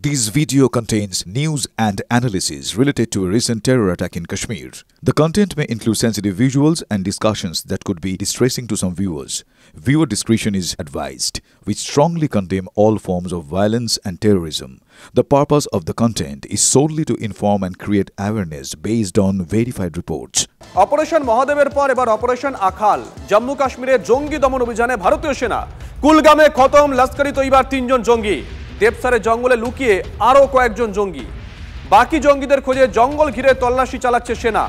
This video contains news and analysis related to a recent terror attack in Kashmir. The content may include sensitive visuals and discussions that could be distressing to some viewers. Viewer discretion is advised. We strongly condemn all forms of violence and terrorism. The purpose of the content is solely to inform and create awareness based on verified reports. Operation মহাদেবের পর এবার operation Akhal. Jammu কাশ্মীরে জঙ্গি দমন অভিযানে ভারতীয় সেনা। কুলগামে খতম লস্করি তৈবার 3 জন জঙ্গি। দেবসারে জঙ্গলে লুকিয়ে আরও কয়েকজন জঙ্গি। বাকি জঙ্গিদের খোঁজে জঙ্গল ঘিরে তল্লাশি চালাচ্ছে সেনা।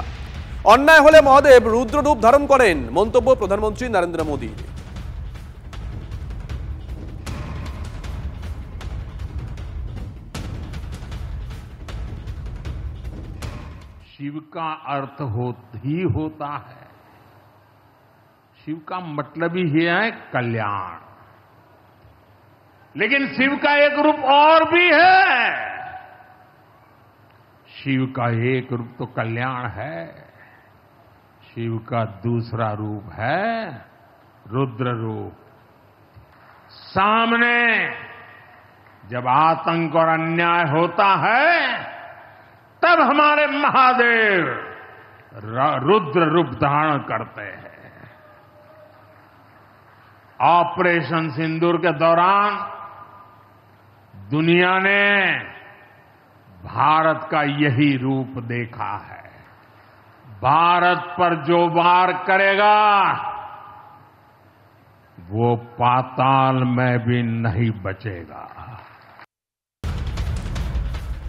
অন্যায় হলে মহাদেব রুদ্ররূপ ধারণ করেন, মন্তব্য প্রধানমন্ত্রী নরেন্দ্র মোদী। शिव का अर्थ ही होता है, शिव का मतलब ही है कल्याण। लेकिन शिव का एक रूप और भी है। शिव का एक रूप तो कल्याण है, शिव का दूसरा रूप है रुद्र रूप। सामने जब आतंक और अन्याय होता है तब हमारे महादेव रुद्र रूप धारण करते हैं। ऑपरेशन सिंदूर के दौरान दुनिया ने भारत का यही रूप देखा है। भारत पर जो वार करेगा वो पाताल में भी नहीं बचेगा।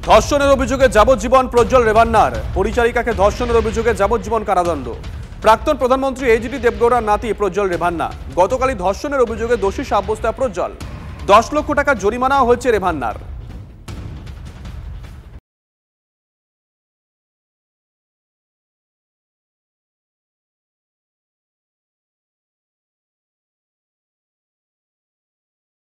ধর্ষণের অভিযোগে যাবজ্জীবন প্রজ্জ্বল রেভান্নার। পরিচারিকাকে ধর্ষণের অভিযোগে যাবজ্জীবন কারাদণ্ড। প্রাক্তন প্রধানমন্ত্রী এইচডি দেবগৌড়ার নাতি প্রজ্জ্বল রেভান্না। গতকালই ধর্ষণের অভিযোগে দোষী সাব্যস্ত প্রজ্জ্বল। 10 লক্ষ টাকা জরিমানাও হয়েছে রেভান্নার।